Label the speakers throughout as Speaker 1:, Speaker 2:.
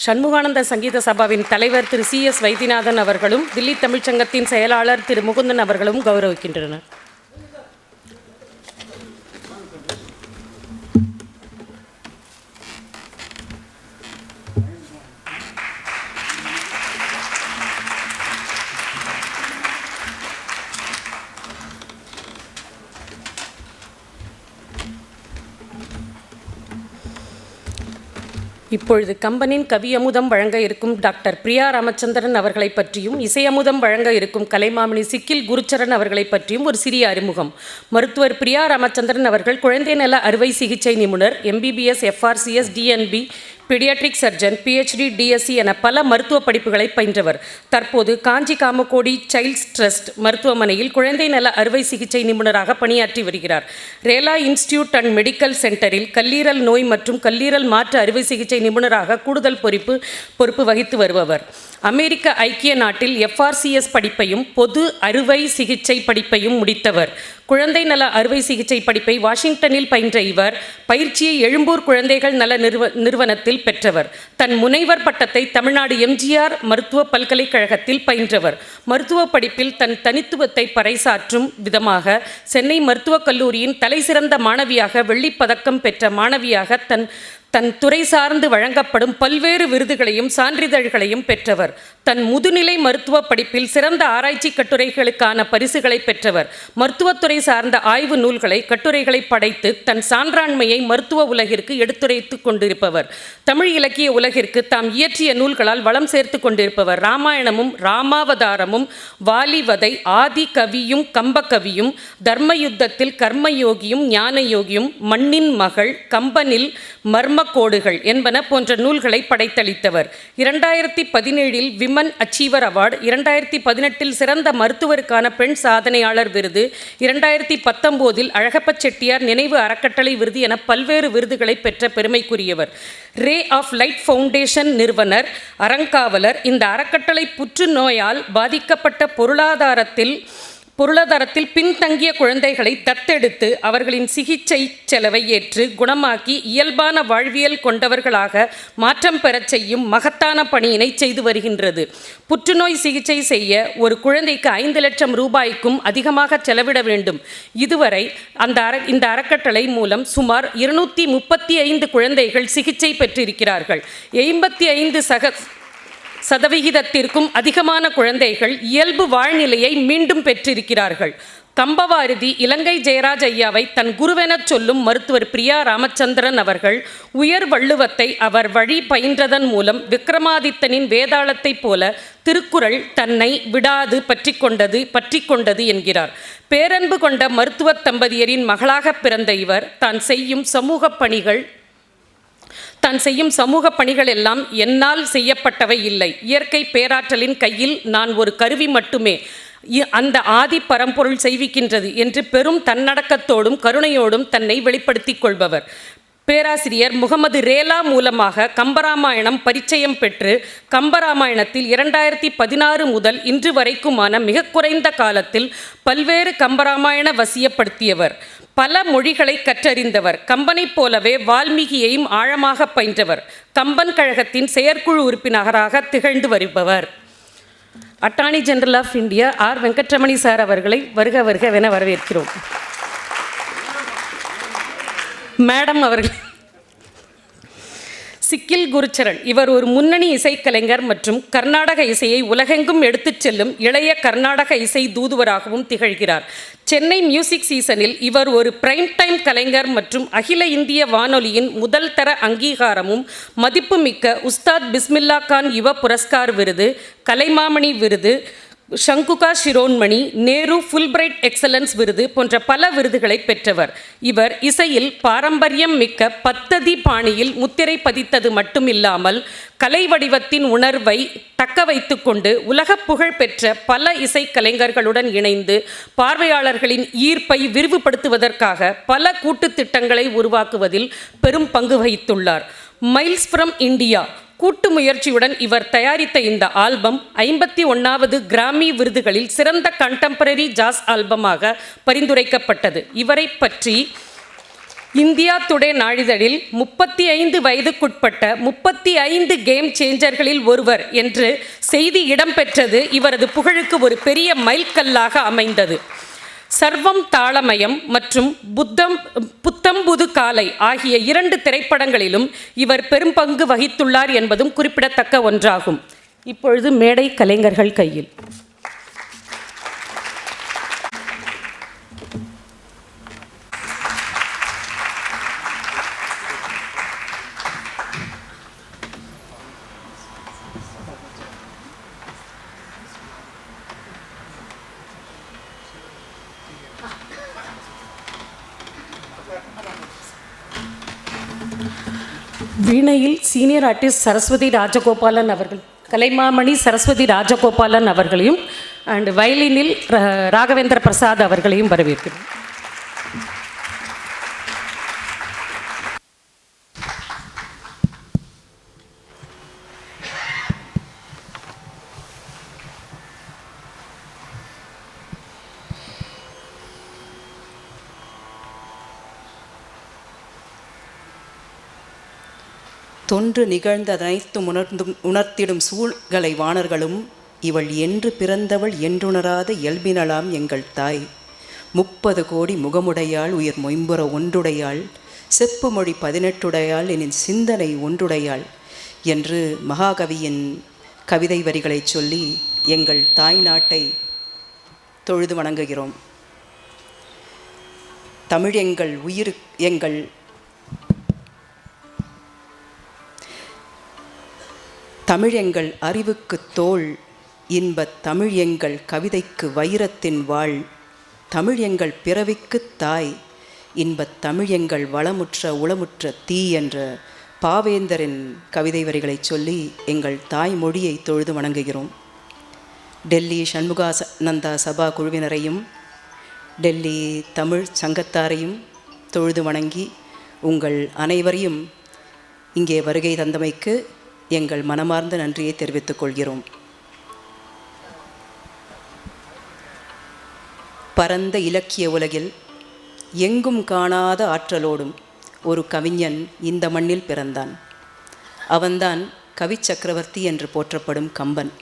Speaker 1: சண்முகானந்த சங்கீத சபாவின் தலைவர் திரு CS வைத்தியநாதன் அவர்களும் தில்லி தமிழ்ச்சங்கத்தின் செயலாளர் திரு முகுந்தன் அவர்களும் கௌரவிக்கின்றனர். இப்பொழுது கம்பனின் கவியமுதம் வழங்க இருக்கும் டாக்டர் பிரியா ராமச்சந்திரன் அவர்களை பற்றியும் இசையமுதம் வழங்க இருக்கும் கலைமாமணி சிக்கில் குருச்சரன் அவர்களை பற்றியும் ஒரு சிறிய அறிமுகம். மருத்துவர் பிரியா ராமச்சந்திரன் அவர்கள் குழந்தை நல அறுவை சிகிச்சை நிபுணர், MBBS, FRCS, DNB, paediatric surgeon, PhD, DSc என பல மருத்துவ படிப்புகளை பயின்றவர். தற்போது காஞ்சி காமகோடி சைல்ட்ஸ் ட்ரஸ்ட் மருத்துவமனையில் குழந்தை நல அறுவை சிகிச்சை நிபுணராக பணியாற்றி வருகிறார். ரேலா இன்ஸ்டிடியூட் அண்ட் மெடிக்கல் சென்டரில் கல்லீரல் நோய் மற்றும் கல்லீரல் மாற்று அறுவை சிகிச்சை நிபுணராக கூடுதல் பொறுப்பு வகித்து வருபவர். அமெரிக்க ஐக்கிய நாட்டில் FRCS படிப்பையும் பொது அறுவை சிகிச்சை படிப்பையும் முடித்தவர். குழந்தை நல அறுவை சிகிச்சை படிப்பை வாஷிங்டனில் பயின்ற இவர் பயிற்சியை எழும்பூர் குழந்தைகள் நல நிறுவனத்தில் பெற்றவர். தன் முனைவர் பட்டத்தை தமிழ்நாடு MGR மருத்துவ பல்கலைக்கழகத்தில் பயின்றவர். மருத்துவ படிப்பில் தன் தனித்துவத்தை பறைசாற்றும் விதமாக சென்னை மருத்துவக் கல்லூரியின் தலைசிறந்த மாணவியாக, வெள்ளிப்பதக்கம் பெற்ற மாணவியாக தன் துறை சார்ந்து வழங்கப்படும் பல்வேறு விருதுகளையும் சான்றிதழ்களையும் பெற்றவர். தன் முதுநிலை மருத்துவ படிப்பில் சிறந்த ஆராய்ச்சி கட்டுரைகளுக்கான பரிசுகளை பெற்றவர். மருத்துவத்துறை சார்ந்த ஆய்வு நூல்களை, கட்டுரைகளை படைத்து தன் சான்றாண்மையை மருத்துவ உலகிற்கு எடுத்துரைத்து கொண்டிருப்பவர். தமிழ் இலக்கிய உலகிற்கு தாம் இயற்றிய நூல்களால் வளம் சேர்த்து கொண்டிருப்பவர். ராமாயணமும் ராமாவதாரமும், வாலிவதை, ஆதி கவியும் கம்பகவியும், தர்மயுத்தத்தில் கர்மயோகியும் ஞானயோகியும், மண்ணின் மகள், கம்பனில் மர்மக்கோடுகள் என்பன போன்ற நூல்களை படைத்தளித்தவர். 2017 விமன் அச்சீவர் அவார்டு, 2018 சிறந்த மருத்துவருக்கான பெண் சாதனையாளர் விருது, 2019 அழகப்ப செட்டியார் நினைவு அறக்கட்டளை விருது என பல்வேறு விருதுகளை பெற்ற பெருமைக்குரியவர். ரே ஆஃப் லைட் ஃபவுண்டேஷன் நிறுவனர், அறங்காவலர். இந்த அறக்கட்டளை புற்றுநோயால் பாதிக்கப்பட்ட பொருளாதாரத்தில் பின்தங்கிய குழந்தைகளை தத்தெடுத்து அவர்களின் சிகிச்சை செலவை ஏற்று குணமாக்கி இயல்பான வாழ்வியல் கொண்டவர்களாக மாற்றம் பெறச் செய்யும் மகத்தான பணியினை செய்து வருகின்றது. புற்றுநோய் சிகிச்சை செய்ய ஒரு குழந்தைக்கு 5 லட்சம் ரூபாய்க்கும் அதிகமாக செலவிட வேண்டும். இதுவரை இந்த அறக்கட்டளை மூலம் சுமார் 235 குழந்தைகள் சிகிச்சை பெற்றிருக்கிறார்கள். 85% அதிகமான குழந்தைகள் இயல்பு வாழ்நிலையை மீண்டும் பெற்றிருக்கிறார்கள். கம்பவாரதி இலங்கை ஜெயராஜ் ஐயாவை தன் குருவெனச் சொல்லும் மருத்துவர் பிரியா ராமச்சந்திரன் அவர்கள் உயர் வள்ளுவத்தை அவர் வழி பயின்றதன் மூலம் விக்ரமாதித்தனின் வேதாளத்தைப் போல திருக்குறள் தன்னை விடாது பற்றி கொண்டது என்கிறார். பேரன்பு கொண்ட மருத்துவ தம்பதியரின் மகளாக பிறந்த இவர் தான் செய்யும் சமூக பணிகள் எல்லாம் என்னால் செய்யப்பட்டவை இல்லை. இயற்கை பேராற்றலின் கையில் நான் ஒரு கருவி மட்டுமே, அந்த ஆதி பரம்பொருள் செய்விக்கின்றது என்று பெரும் தன்னடக்கத்தோடும் கருணையோடும் தன்னை வெளிப்படுத்திக் கொள்பவர். பேராசிரியர் முகமது ரேலா மூலமாக கம்பராமாயணம் பரிச்சயம் பெற்று கம்பராமாயணத்தில் 2016 முதல் இன்று வரைக்குமான மிக குறைந்த காலத்தில் பல்வேறு கம்பராமாயண வசியப்படுத்தியவர். பல மொழிகளை கற்றறிந்தவர். கம்பனைப் போலவே வால்மீகியையும் ஆழமாக பயின்றவர். கம்பன் கழகத்தின் செயற்குழு உறுப்பினராக திகழ்ந்து வருபவர். Attorney general of India R Venkataramani sir அவர்களை வருகவென வரவேற்கிறோம். மேடம் அவர்கள் சிக்கில் குருச்சரன். இவர் ஒரு முன்னணி இசைக்கலைஞர் மற்றும் கர்நாடக இசையை உலகெங்கும் எடுத்துச் செல்லும் இளைய கர்நாடக இசை தூதுவராகவும் திகழ்கிறார். சென்னை மியூசிக் சீசனில் இவர் ஒரு பிரைம் டைம் கலைஞர் மற்றும் அகில இந்திய வானொலியின் முதல் தர அங்கீகாரமும் மதிப்புமிக்க உஸ்தாத் பிஸ்மில்லா கான் யுவ புரஸ்கார் விருது, கலைமாமணி விருது, சங்குகா சிரோன்மணி, நேரு ஃபுல்பிரைட் எக்ஸலன்ஸ் விருது போன்ற பல விருதுகளை பெற்றவர். இவர் இசையில் பாரம்பரியம் மிக்க பத்ததி பாணியில் முத்திரை பதித்தது மட்டுமில்லாமல் கலை வடிவத்தின் உணர்வை தக்க வைத்து கொண்டு உலக புகழ் பெற்ற பல இசைக்கலைஞர்களுடன் இணைந்து பார்வையாளர்களின் ஈர்ப்பை விரிவுபடுத்துவதற்காக பல கூட்டு திட்டங்களை உருவாக்குவதில் பெரும் பங்கு வகித்துள்ளார். மைல்ஸ் ஃப்ரம் இந்தியா கூட்டு முயற்சியுடன் இவர் தயாரித்த இந்த ஆல்பம் 51வது கிராமி விருதுகளில் சிறந்த கண்டெம்பரரி ஜாஸ் ஆல்பமாக பரிந்துரைக்கப்பட்டது. இவரை பற்றி இந்தியா டுடே நாளிதழில் 35 வயதுக்குட்பட்ட 35 கேம் சேஞ்சர்களில் ஒருவர் என்று செய்தி இடம்பெற்றது இவரது புகழுக்கு ஒரு பெரிய மைல்கல்லாக அமைந்தது. சர்வம் தாளமயம் மற்றும் புத்தம்புது காலை ஆகிய 2 திரைப்படங்களிலும் இவர் பெரும் பங்கு வகித்துள்ளார் என்பதும் குறிப்பிடத்தக்க ஒன்றாகும். இப்பொழுது மேடை கலைஞர்கள் கையில். வீணையில் சீனியர் ஆர்டிஸ்ட் சரஸ்வதி ராஜகோபாலன் அவர்கள், கலைமாமணி சரஸ்வதி ராஜகோபாலன் அவர்களையும் அண்ட் வயலினில் ராகவேந்திர பிரசாத் அவர்களையும் வரவேற்கிறோம்.
Speaker 2: தொன்று நிகழ்ந்ததனைத்தும் உணர்த்திடும் சூழ்களை வாணர்களும் இவள் என்று பிறந்தவள் என்றுணராத இயல்பினலாம் எங்கள் தாய். 30 கோடி முகமுடையாள் உயிர் மொயம்புற ஒன்றுடையாள் செப்பு மொழி 18 எனின் சிந்தனை ஒன்றுடையாள் என்று மகாகவியின் கவிதை வரிகளை சொல்லி எங்கள் தாய் நாட்டை தொழுது வணங்குகிறோம். தமிழ் எங்கள் உயிர், எங்கள் தமிழ் எங்கள் அறிவுக்கு தோள், இன்பத் தமிழ் எங்கள் கவிதைக்கு வைரத்தின் வாழ், தமிழ் எங்கள் பிறவிக்கு தாய், இன்பத் தமிழ் எங்கள் வளமுற்ற உளமுற்ற தீ என்ற பாவேந்தரின் கவிதை வரிகளை சொல்லி எங்கள் தாய் மொழியை தொழுது வணங்குகிறோம். டெல்லி சண்முகானந்தா சபா குழுவினரையும் டெல்லி தமிழ் சங்கத்தாரையும் தொழுது வணங்கி உங்கள் அனைவரையும் இங்கே வருகை தந்தமைக்கு எங்கள் மனமார்ந்த நன்றியை தெரிவித்துக் கொள்கிறோம். பரந்த இலக்கிய உலகில் எங்கும் காணாத ஆற்றலோடும் ஒரு கவிஞன் இந்த மண்ணில் பிறந்தான். அவன்தான் கவி சக்கரவர்த்தி என்று போற்றப்படும் கம்பன்.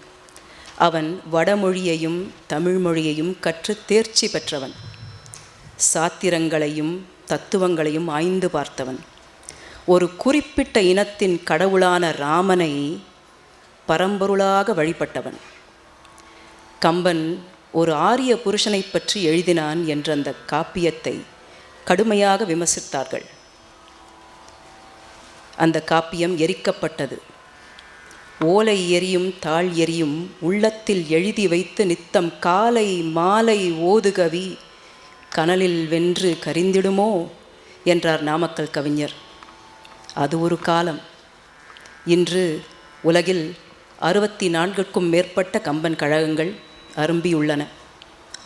Speaker 2: அவன் வடமொழியையும் தமிழ் மொழியையும் கற்று தேர்ச்சி பெற்றவன். சாத்திரங்களையும் தத்துவங்களையும் ஆய்ந்து பார்த்தவன். ஒரு குறிப்பிட்ட இனத்தின் கடவுளான ராமனை பரம்பொருளாக வழிபட்டவன். கம்பன் ஒரு ஆரிய புருஷனை பற்றி எழுதினான் என்ற அந்த காப்பியத்தை கடுமையாக விமர்சித்தார்கள். அந்த காப்பியம் எரிக்கப்பட்டது. ஓலை எரியும் தாழ் எரியும் உள்ளத்தில் எழுதி வைத்து நித்தம் காலை மாலை ஓதுகவி கனலில் வென்று கரிந்திடுமோ என்றார் நாமக்கல் கவிஞர். அது ஒரு காலம். இன்று உலகில் 64க்கும் மேற்பட்ட கம்பன் கழகங்கள் அரும்பியுள்ளன.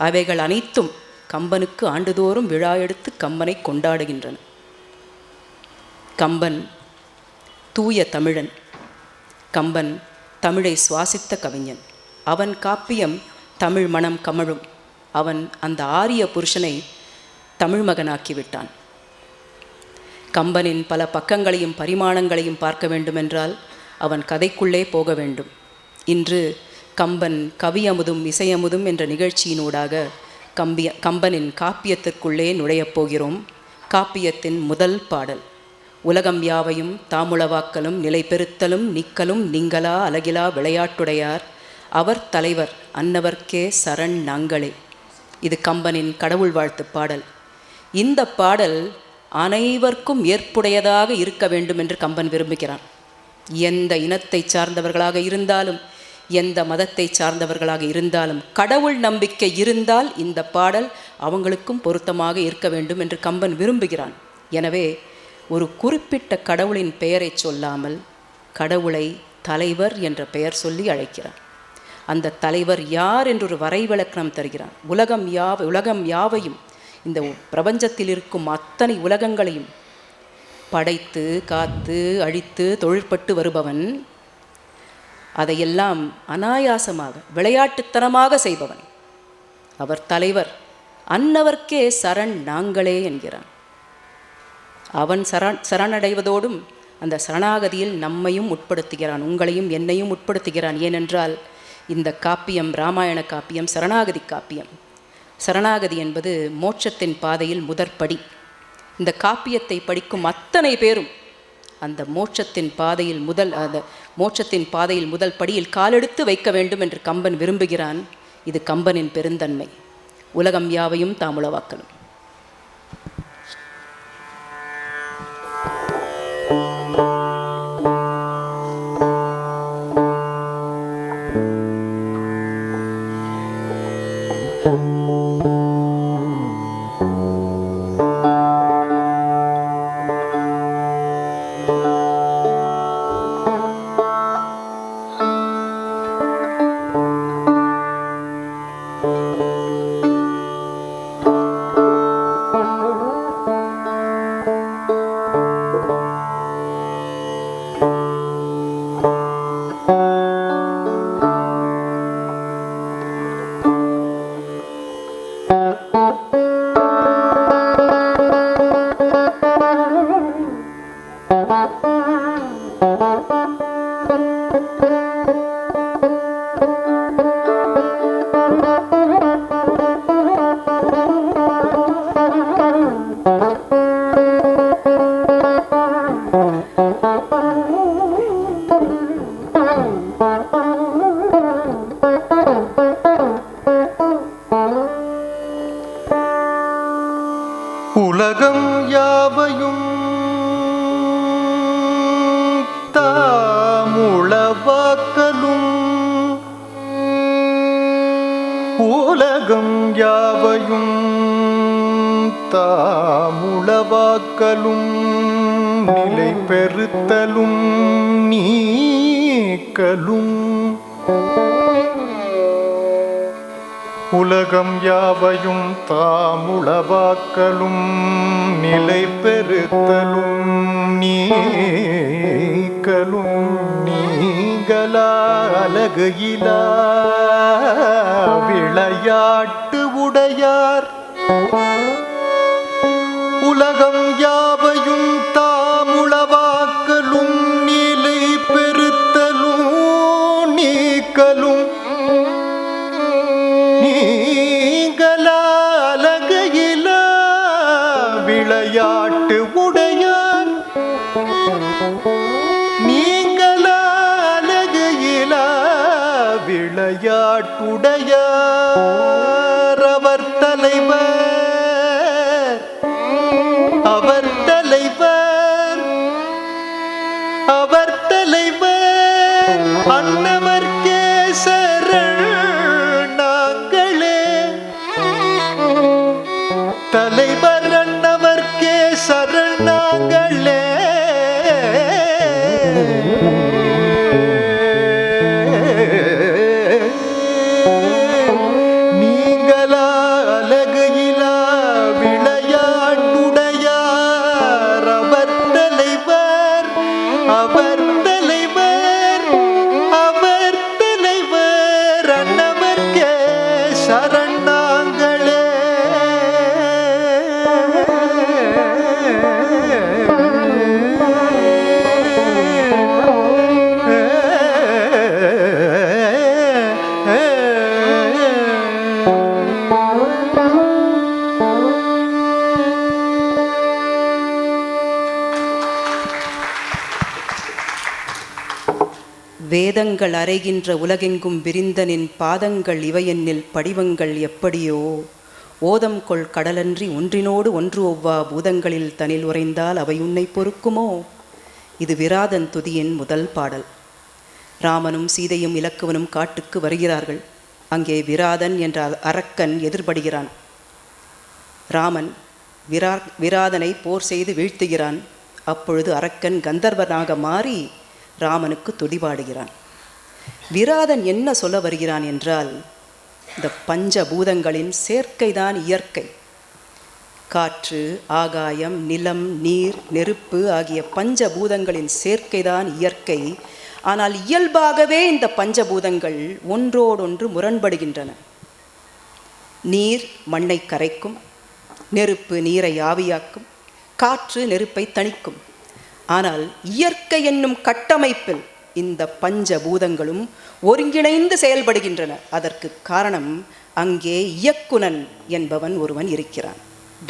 Speaker 2: அவைகள் அனைத்தும் கம்பனுக்கு ஆண்டுதோறும் விழா எடுத்து கம்பனை கொண்டாடுகின்றன. கம்பன் தூய தமிழன். கம்பன் தமிழை சுவாசித்த கவிஞன். அவன் காப்பியம் தமிழ் மனம் கமழும். அவன் அந்த ஆரிய புருஷனை தமிழ் மகனாக்கிவிட்டான். கம்பனின் பல பக்கங்களையும் பரிமாணங்களையும் பார்க்க வேண்டுமென்றால் அவன் கதைக்குள்ளே போக வேண்டும். இன்று கம்பன் கவியமுதும் இசையமுதும் என்ற நிகழ்ச்சியினூடாக கம்பனின் காப்பியத்திற்குள்ளே நுழையப் போகிறோம். காப்பியத்தின் முதல் பாடல். உலகம் யாவையும் தாமுளவாக்கலும் நிலை பெறுத்தலும் நிக்கலும் நீங்களா அலகிலா விளையாட்டுடையார் அவர் தலைவர் அன்னவர்க்கே சரண் நாங்களே. இது கம்பனின் கடவுள் வாழ்த்து பாடல். இந்த பாடல் அனைவருக்கும் ஏற்புடையதாக இருக்க வேண்டும் என்று கம்பன் விரும்புகிறான். எந்த இனத்தை சார்ந்தவர்களாக இருந்தாலும் எந்த மதத்தை சார்ந்தவர்களாக இருந்தாலும் கடவுள் நம்பிக்கை இருந்தால் இந்த பாடல் அவங்களுக்கும் பொருத்தமாக இருக்க வேண்டும் என்று கம்பன் விரும்புகிறான். எனவே ஒரு குறிப்பிட்ட கடவுளின் பெயரை சொல்லாமல் கடவுளை தலைவர் என்ற பெயர் சொல்லி அழைக்கிறான். அந்த தலைவர் யார் என்றொரு வரைவிலக்கணம் தருகிறான். உலகம் யாவையும் இந்த பிரபஞ்சத்தில் இருக்கும் அத்தனை உலகங்களையும் படைத்து காத்து அழித்து தொழிற்பட்டு வருபவன். அதையெல்லாம் அனாயாசமாக விளையாட்டுத்தனமாக செய்பவன். அவர் தலைவர். அன்னவர்க்கே சரண் நாங்களே என்கிறான். அவன் சரணடைவதோடும் அந்த சரணாகதியில் நம்மையும் உட்படுத்துகிறான், உங்களையும் என்னையும் உட்படுத்துகிறான். ஏனென்றால் இந்த காப்பியம், இராமாயண காப்பியம் சரணாகதி காப்பியம். சரணாகதி என்பது மோட்சத்தின் பாதையில் முதற்படி. இந்த காப்பியத்தை படிக்கும் அத்தனை பேரும் அந்த மோட்சத்தின் பாதையில் முதல் படியில் காலெடுத்து வைக்க வேண்டும் என்று கம்பன் விரும்புகிறான். இது கம்பனின் பெருந்தன்மை. உலகம் யாவையும் தாமுளவாக்கலும்.
Speaker 3: உலகம் யாவையும் தாமுளவாக்கலும், உலகம் யாவையும் தாமுளவாக்கலும், நிலை பெறுத்தலும் நீக்கலும். உலகம் யாவையும் தாமுளவாக்கலும், நிலை பெறுத்தலும் நீக்கலும். நீங்களா அலகையிலா விளையாட்டு உடையார், உலகம் யாவையும் தாமுளவாக்கலும், நிலை பெறுத்தலும் நீக்கலும். நீங்களா அலகையிலா விளையாட்டு உடையார், நீங்களா அலகையிலா விளையாட்டுடையார். அவர் தலைவர், அவர் தலைவர், அவர் தலைவர் அன்னவர் கேசரன் நாங்களே. தலைவர் அன்னவர்க்கே சரணாங்களே. நீங்களா அலகையிலா விளையாட்டுடையார். அவர் தலைவர், அவர் தலைவர், அவர் தலைவர் அன்னவர்க்கே சரணாங்களே.
Speaker 2: வேதங்கள் அறைகின்ற உலகெங்கும் விரிந்தனின் பாதங்கள் இவையென்னில் படிவங்கள் எப்படியோ, ஓதம் கொள் கடலன்றி ஒன்றினோடு ஒன்று ஒவ்வா பூதங்களில் தனில் உறைந்தால் அவை உன்னை பொறுக்குமோ. இது விராதன் துதியின் முதல் பாடல். ராமனும் சீதையும் இலக்குவனும் காட்டுக்கு வருகிறார்கள். அங்கே விராதன் என்ற அரக்கன் எதிர்படுகிறான். ராமன் விராதனை போர் செய்து வீழ்த்துகிறான். அப்பொழுது அரக்கன் கந்தர்வனாக மாறி ராமனுக்கு துடிபாடுகிறான். விராதன் என்ன சொல்ல வருகிறான் என்றால், இந்த பஞ்சபூதங்களின் சேர்க்கைதான் இயற்கை. காற்று, ஆகாயம், நிலம், நீர், நெருப்பு ஆகிய பஞ்சபூதங்களின் சேர்க்கைதான் இயற்கை. ஆனால் இயல்பாகவே இந்த பஞ்சபூதங்கள் ஒன்றோடொன்று முரண்படுகின்றன. நீர் மண்ணை கரைக்கும், நெருப்பு நீரை ஆவியாக்கும், காற்று நெருப்பை தணிக்கும். ஆனால் இயற்கை என்னும் கட்டமைப்பில் இந்த பஞ்சபூதங்களும் ஒருங்கிணைந்து செயல்படுகின்றன. அதற்கு காரணம் அங்கே இயக்குனன் என்பவன் ஒருவன் இருக்கிறான்,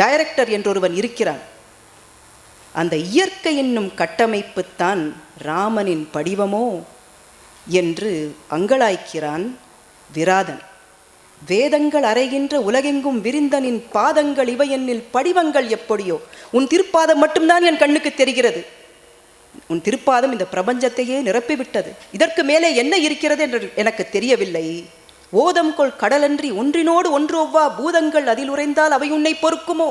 Speaker 2: டைரக்டர் என்றொருவன் இருக்கிறான். அந்த இயற்கை என்னும் கட்டமைப்புத்தான் ராமனின் படிவமோ என்று அங்கலாய்க்கிறான் விராதன். வேதங்கள் அறைகின்ற உலகெங்கும் விரிந்தனின் பாதங்கள் இவை என்னில் படிவங்கள் எப்படியோ. உன் திருப்பாதம் மட்டும்தான் என் கண்ணுக்கு தெரிகிறது. உன் திருப்பாதம் இந்த பிரபஞ்சத்தையே நிரப்பிவிட்டது. இதற்கு மேலே என்ன இருக்கிறது என்று எனக்கு தெரியவில்லை. ஓதம் கொள் கடலன்றி ஒன்றினோடு ஒன்று ஒவ்வா பூதங்கள் அதில் உறைந்தால் அவை உன்னை பொறுக்குமோ?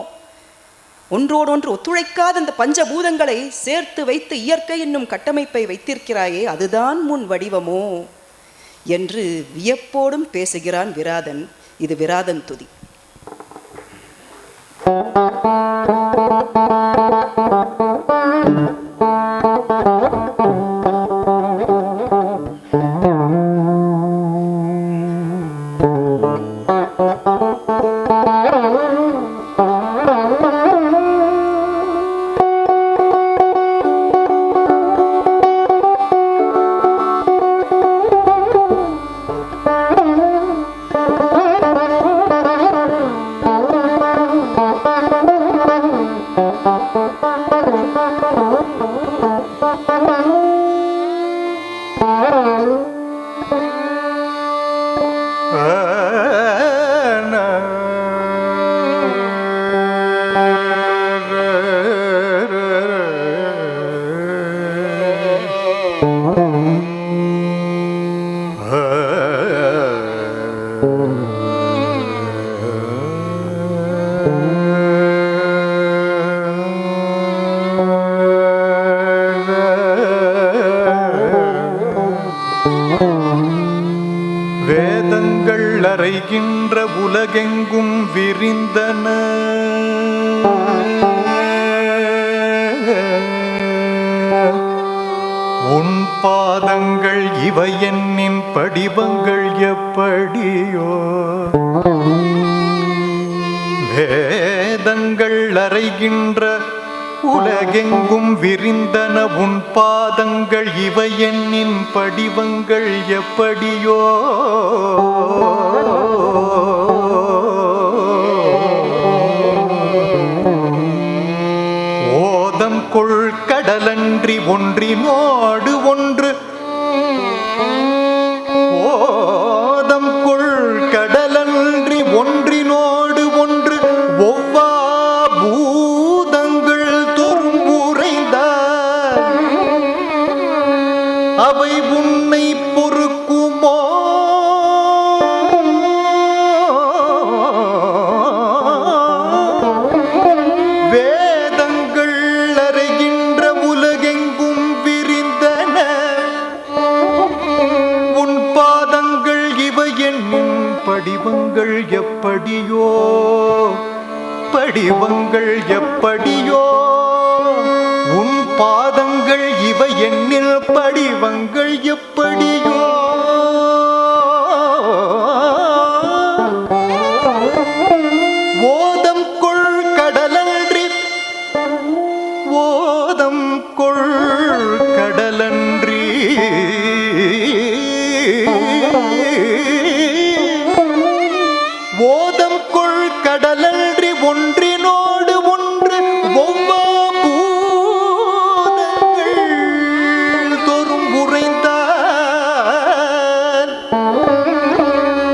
Speaker 2: ஒன்றோடொன்று ஒத்துழைக்காத அந்த பஞ்சபூதங்களை சேர்த்து வைத்து இயற்கை என்னும் கட்டமைப்பை வைத்திருக்கிறாயே, அதுதான் முன் வடிவமோ என்று வியப்போடும் பேசுகிறான் விராதன். இது விராதன் துதி.
Speaker 3: வேதங்கள் அறைகின்ற உலகெங்கும் விரிந்தன. உன் பாதங்கள் இவை என்னின் படிவங்கள் எப்படியோ. வேதங்கள் அறைகின்ற உலகெங்கும் விரிந்தன உன் பாதங்கள் இவை என்னின் படிவங்கள் எப்படியோ. ஓதம் கொள் கடலன்றி ஒன்றினோடு ஒன்று. ஓதம் கொள் கடலன்றி ஒன்றினோடு ஒன்று ஒவ்வா பூதங்கள் தோறும் உறைந்தார் அவை உன்னை பொறுக்குமோ. வேதங்கள் அறைகின்ற உலகெங்கும் விரிந்தன உன் பாதங்கள் இவை என்னும் படிவங்கள் எப்படியோ. படிவங்கள் எப்படியோ. உன் பாதங்கள் இவை என்னில் படிவங்கள் எப்படியோ. ஓதம் கொள் கடலன்றி ஓதம் கொள் கடலன்றி ஓதம் கொள் கடலன்றி ஒன்றினோடு ஒன்று ஒவ்வா பூதங்கள் தோறும் உறைந்தால்.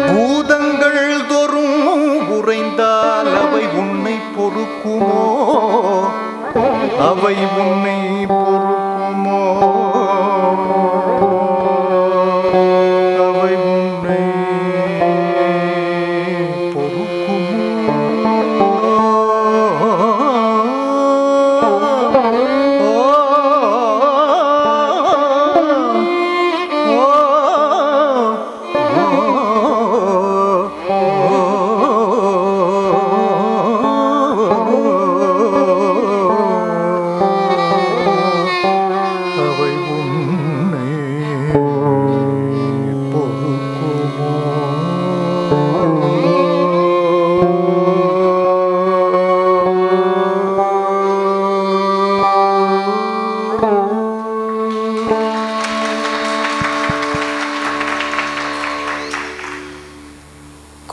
Speaker 3: பூதங்கள் தோறும் உறைந்தால் அவை உன்னை பொறுக்குமோ. அவை உன்னை பொறுக்குமோ. அவை உன்னை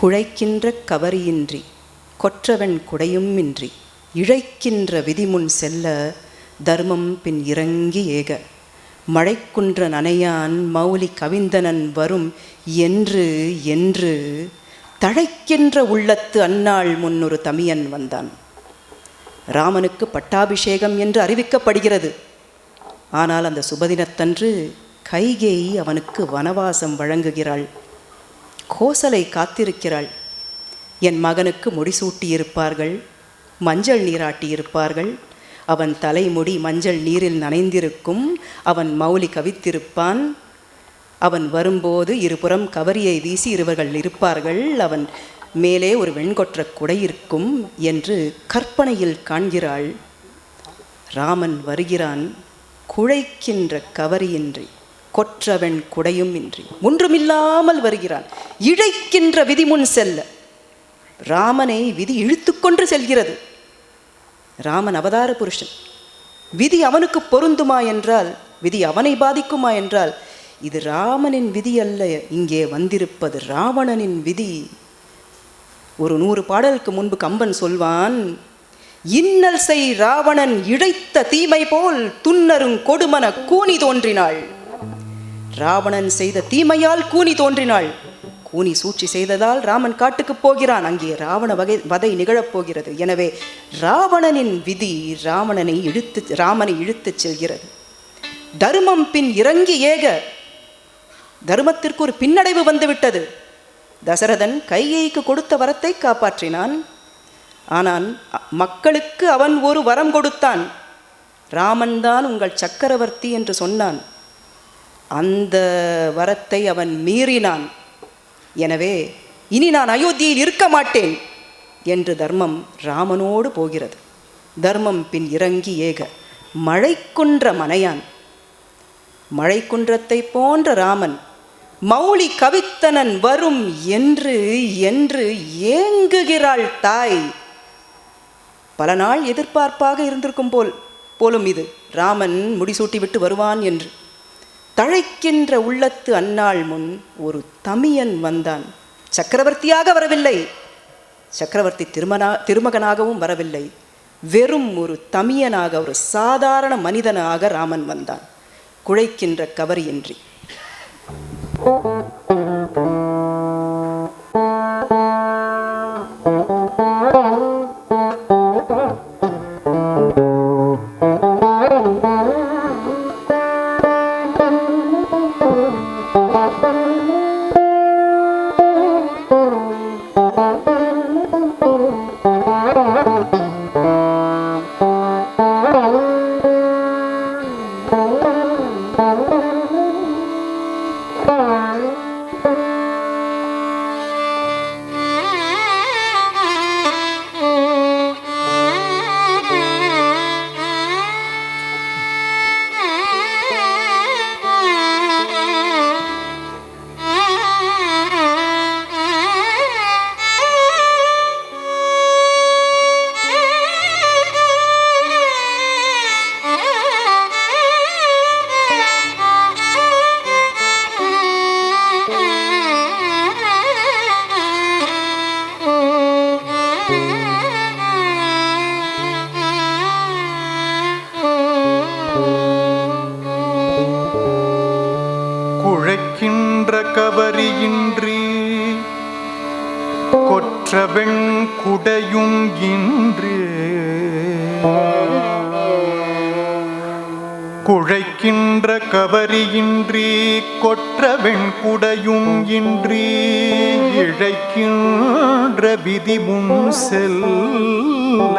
Speaker 2: குழைக்கின்ற கவரியின்றி கொற்றவன் குடையும் இன்றி இழைக்கின்ற விதிமுன் செல்ல தர்மம் பின் இறங்கி ஏக மழைக்குன்ற நனையான் மௌலி கவிந்தனன் வரும் என்று என்று தழைக்கின்ற உள்ளத்து அந்நாள் முன்னொரு தமியன் வந்தான். ராமனுக்கு பட்டாபிஷேகம் என்று அறிவிக்கப்படுகிறது. ஆனால் அந்த சுபதினத்தன்று கைகேயி அவனுக்கு வனவாசம் வழங்குகிறாள். கோசலை காத்திருக்கிறாள். என் மகனுக்கு முடிசூட்டியிருப்பார்கள், மஞ்சள் நீராட்டியிருப்பார்கள், அவன் தலைமுடி மஞ்சள் நீரில் நனைந்திருக்கும், அவன் மௌலி கவித்திருப்பான், அவன் வரும்போது இருபுறம் கவரியை வீசி இருவர்கள் இருப்பார்கள், அவன் மேலே ஒரு வெண்கொற்ற குடை இருக்கும் என்று கற்பனையில் காண்கிறாள். ராமன் வருகிறான், குழைக்கின்ற கவரியின்றி கொற்றவன் குடையும் இன்றி ஒன்றுமில்லாமல் வருகிறான். இழைக்கின்ற விதி முன் செல்ல ராமனை விதி இழுத்துக்கொண்டு செல்கிறது. ராமன் அவதார புருஷன். விதி அவனுக்கு பொருந்துமா என்றால், விதி அவனை பாதிக்குமா என்றால், இது ராமனின் விதி அல்ல, இங்கே வந்திருப்பது ராவணனின் விதி. ஒரு 100 பாடலுக்கு முன்பு கம்பன் சொல்வான், இன்னல் செய் ராவணன் இழைத்த தீமை போல் துன்னரும் கொடுமன கூனி தோன்றினாள். ராவணன் செய்த தீமையால் கூனி தோன்றினாள். கூனி சூழ்ச்சி செய்ததால் ராமன் காட்டுக்கு போகிறான். அங்கே ராவண வதை நிகழப்போகிறது. எனவே ராவணனின் விதி ராமனை இழுத்துச் செல்கிறது. தர்மம் பின் இறங்கி ஏக, தர்மத்திற்கு ஒரு பின்னடைவு வந்துவிட்டது. தசரதன் கைகேயிக்கு கொடுத்த வரத்தை காப்பாற்றினான். ஆனால் மக்களுக்கு அவன் ஒரு வரம் கொடுத்தான். ராமன் தான் உங்கள் சக்கரவர்த்தி என்று சொன்னான். அந்த வரத்தை அவன் மீறினான். எனவே இனி நான் அயோத்தியில் இருக்க மாட்டேன் என்று தர்மம் ராமனோடு போகிறது. தர்மம் பின் இறங்கி ஏக மழைக்குன்ற மனையான். மழைக்குன்றத்தை போன்ற ராமன் மௌலி கவித்தனன் வரும் என்று என்று ஏங்குகிறாள் தாய். பல நாள் எதிர்பார்ப்பாக இருந்திருக்கும் போலும் இது ராமன் முடிசூட்டி விட்டு வருவான் என்று. தழைக்கின்ற உள்ளத்து அந்நாள் முன் ஒரு தமியன் வந்தான். சக்கரவர்த்தியாக வரவில்லை, சக்கரவர்த்தி திருமகனாகவும் வரவில்லை, வெறும் ஒரு தமியனாக, ஒரு சாதாரண மனிதனாக ராமன் வந்தான், குழைக்கின்ற கவரியின்றி.
Speaker 3: குழைக்கின்ற கவரியின்றி கொற்றவெண் குடையும் இன்று குழைக்கின்ற கவரியின்றி கொற்றவெண் குடையும் இன்றி இழைக்கின்ற விதி முன் செல்ல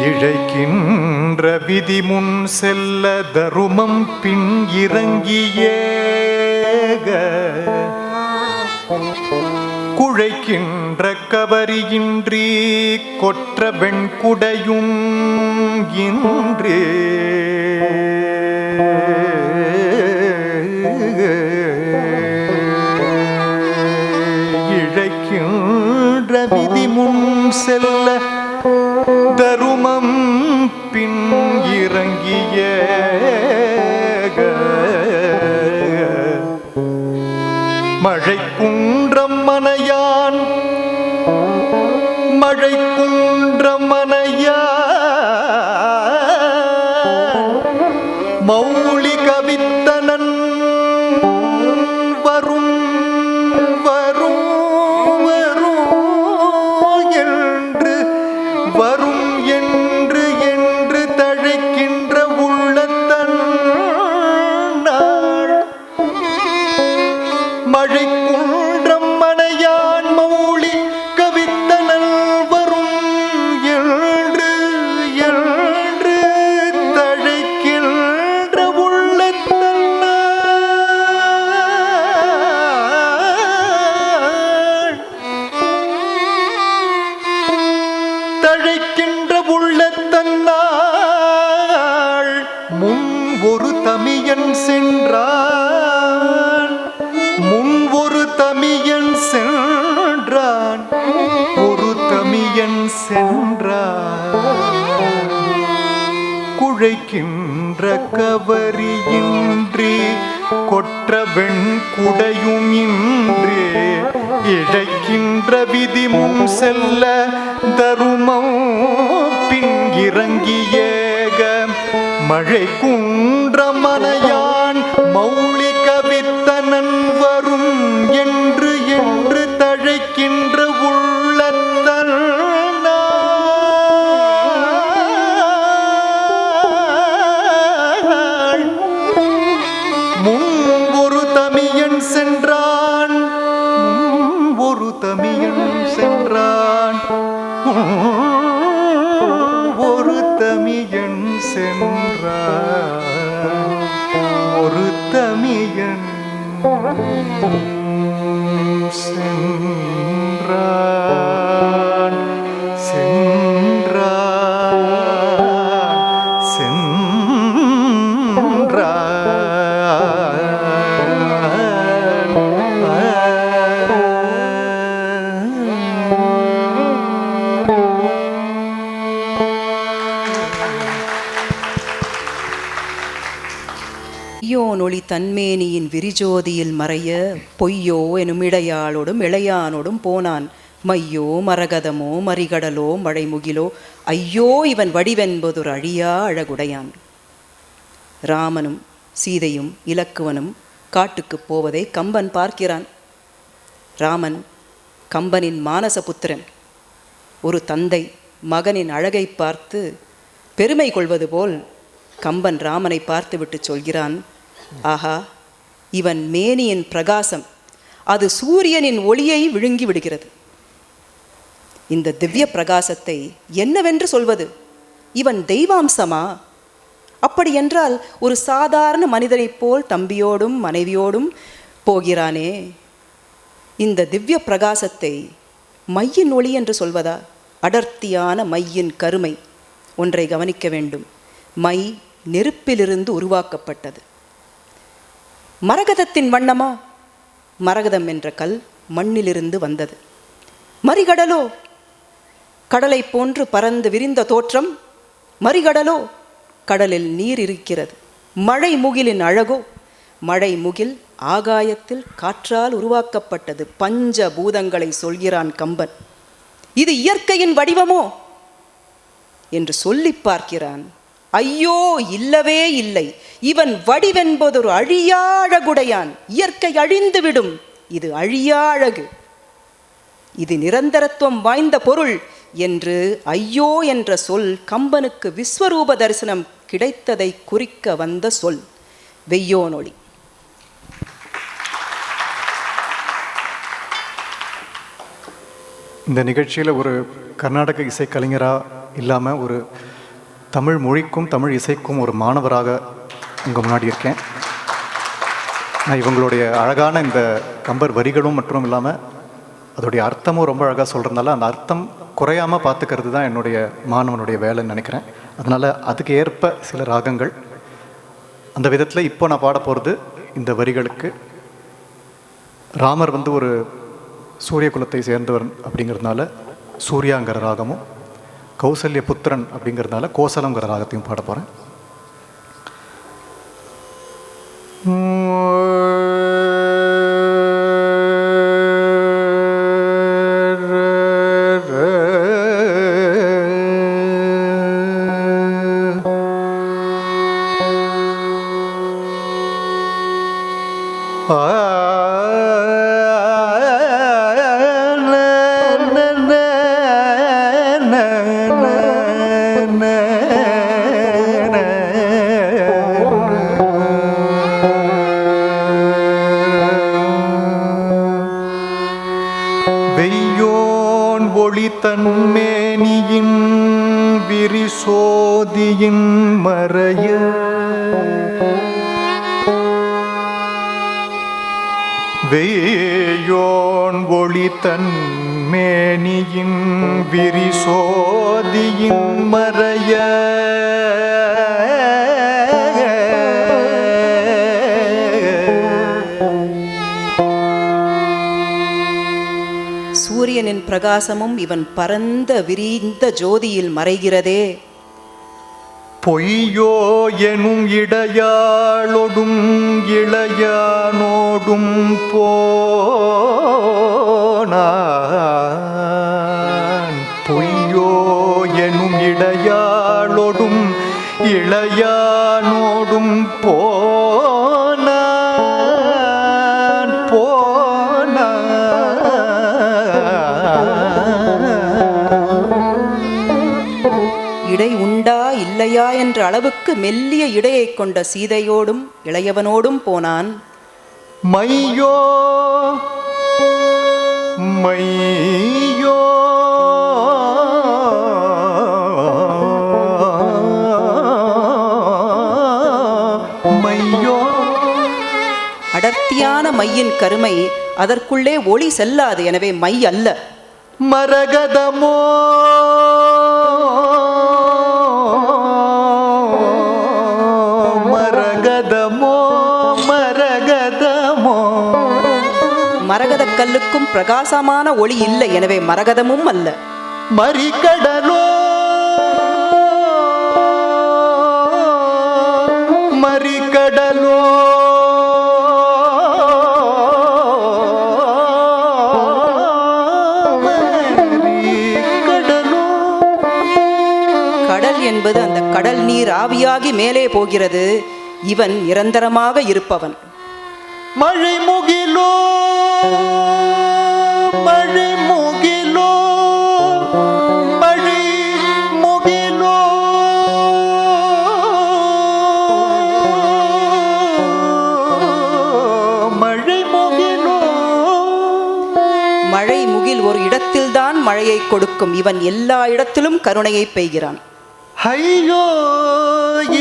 Speaker 3: இழைக்கின்ற விதி முன் செல்ல தருமம் பின் இறங்கியேக குழைக்கின்ற கவரியின்றி கொற்ற வெண்குடையும் இன்று இழைக்கின்ற விதி முன் செல்ல தருமம் பின் இறங்கிய மழை குன்றம் மனையான் மழை குன்றம் மனையான் மௌலி கவித்தனன் வரும் வரும் வரும் என்று வரும் என்று என்று தழைக்கின்ற உள்ளத்தன் நாள் மழை குன்றம் மனையான் மௌலி கவித்தனல் வரும் என்று என்று தழைக்கின்ற உள்ளத்தன் நாள் தழைக்கின்ற உள்ளத்தன் நாள் முன் ஒரு தமியன் சென்றான் முன் ஒரு தமியன் சென்றான் ஒரு தமியன் சென்றான் குழைக்கின்ற கவரியின்றி கொற்ற வெண்குடையும் இன்றி இழைக்கின்ற விதி முன் செல்ல தருமம் பின் இறங்கியேக மழை குன்ற மனையான் மௌலி கவித்தனன் வரும் என்று என்று தழைக்கின்ற உள்ளத்தன் நாள் முன் ஒரு தமியன் சென்றான் முன் ஒரு தமியன் சென்றான் ஒரு தமியன் சென்றான் ஒரு தமியன் சென்றான் சென்றான்
Speaker 2: நொளி தன்மேனியின் விரிஜோதியில் மறைய பொய்யோ எனும் இடையாளோடும் இளையானோடும் போனான் மையோ மரகதமோ மறிகடலோ மழைமுகிலோ ஐயோ இவன் வடிவென்பதொரு அழியா அழகுடையான். ராமனும் சீதையும் இலக்குவனும் காட்டுக்குப் போவதை கம்பன் பார்க்கிறான். ராமன் கம்பனின் மானசபுத்திரன். ஒரு தந்தை மகனின் அழகை பார்த்து பெருமை கொள்வது போல் கம்பன் ராமனை பார்த்துவிட்டு சொல்கிறான், ஆஹா, இவன் மேனியின் பிரகாசம் அது சூரியனின் ஒளியை விழுங்கி விடுகிறது. இந்த திவ்ய பிரகாசத்தை என்னவென்று சொல்வது? இவன் தெய்வாம்சமா? அப்படியென்றால் ஒரு சாதாரண மனிதனைப் போல் தம்பியோடும் மனைவியோடும் போகிறானே, இந்த திவ்ய பிரகாசத்தை மையின் ஒளி என்று சொல்வதா? அடர்த்தியான மையின் கருமை. ஒன்றை கவனிக்க வேண்டும், மை நெருப்பிலிருந்து உருவாக்கப்பட்டது. மரகதத்தின் வண்ணமா? மரகதம் என்ற கல் மண்ணிலிருந்து வந்தது. மறிகடலோ? கடலை போன்று பறந்து விரிந்த தோற்றம். மறிகடலோ? கடலில் நீர் இருக்கிறது. மழை முகிலின் அழகோ? மழை முகில் ஆகாயத்தில் காற்றால் உருவாக்கப்பட்டது. பஞ்ச பூதங்களை சொல்கிறான் கம்பன். இது இயற்கையின் வடிவமோ என்று சொல்லி பார்க்கிறான். ஐயோ, இல்லவே இல்லை, இவன் வடிவென்பதொரு அழியா அழகுடையான். இயற்கை அழிந்துவிடும், இது அழியா அழகு, இது நிரந்தரத்துவம் வாய்ந்த பொருள் என்று ஐயோ என்ற சொல் கம்பனுக்கு விஸ்வரூப தரிசனம் கிடைத்ததை குறிக்க வந்த சொல். வெய்யோனொளி.
Speaker 3: இந்த நிகழ்ச்சியில் ஒரு கர்நாடக இசைக்கலைஞராக இல்லாமல் ஒரு தமிழ் மொழிக்கும் தமிழ் இசைக்கும் ஒரு மாணவராக உங்கள் முன்னாடி இருக்கேன். நான் இவங்களுடைய அழகான இந்த கம்பர் வரிகளும் மற்றும் இல்லாமல் அதோடைய அர்த்தமும் ரொம்ப அழகாக சொல்கிறதுனால அந்த அர்த்தம் குறையாமல் பார்த்துக்கிறது தான் என்னுடைய மாணவனுடைய வேலைன்னு நினைக்கிறேன். அதனால் அதுக்கு ஏற்ப சில ராகங்கள் அந்த விதத்தில் இப்போ நான் பாட போகிறது இந்த வரிகளுக்கு. ராமர் ஒரு சூரிய குலத்தை சேர்ந்தவர் அப்படிங்கிறதுனால சூர்யாங்கிற ராகமும், கௌசல்ய புத்திரன் அப்படிங்கிறதுனால கோசலங்கிற ராகத்தையும் பாட போகிறேன். வெய்யோன் ஒளி தன்மேனியின் விரிசோதியின் மறைய வெய்யோன் ஒளி தன்மேனியின் விரிசோதியின் மறைய
Speaker 2: சூரியனின் பிரகாசமும் இவன் பரந்த விரிந்த ஜோதியில் மறைகிறதே.
Speaker 3: பொய்யோ எனும் இடையாளொடும் இளையானோடும் போனான். பொய்யோ எனும் இடையாளொடும் இளையானோடும் போனான் போனான்.
Speaker 2: இடை உண்டா இல்லையா என்ற அளவுக்கு மெல்லிய இடையை கொண்ட சீதையோடும் இளையவனோடும் போனான்.
Speaker 3: மையோ மையோ மையோ.
Speaker 2: அடர்த்தியான மையின் கருமை, அதற்குள்ளே ஒளி செல்லாது, எனவே மை அல்ல.
Speaker 3: மரகதமோ மரகதமோ மரகதமோ.
Speaker 2: மரகத கல்லுக்கும் பிரகாசமான ஒளி இல்லை, எனவே மரகதமும் அல்ல.
Speaker 3: மறிகடலோ மறிகடலோ
Speaker 2: என்பது அந்த கடல் நீர் ஆவியாகி மேலே போகிறது. இவன் நிரந்தரமாக இருப்பவன்.
Speaker 3: மழை முகிலோ மழை முகிலோ மழை முகிலோ மழை முகிலோ.
Speaker 2: மழை முகில் ஒரு இடத்தில்தான் மழையை கொடுக்கும். இவன் எல்லா இடத்திலும் கருணையை பெய்கிறான்.
Speaker 3: ஐயோ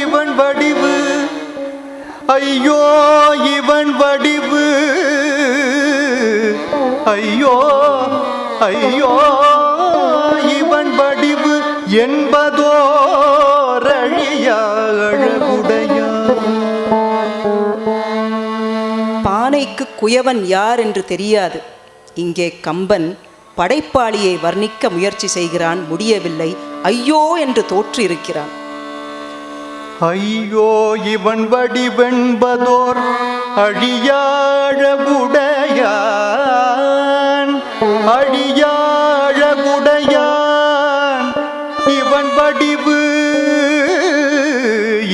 Speaker 3: இவன் வடிவு, ஐயோ இவன் வடிவு, ஐயோ ஐயோ இவன் வடிவு என்பதோரழிய அழகுடைய.
Speaker 2: பானைக்கு குயவன் யார் என்று தெரியாது. இங்கே கம்பன் படைப்பாளியை வர்ணிக்க முயற்சி செய்கிறான், முடியவில்லை. ஐயோ என்று தோற்று இருக்கிறான்.
Speaker 3: ஐயோ இவன் வடிவென்பதோர் அழியாழகுடையான், அழியாழகுடையான். இவன் வடிவு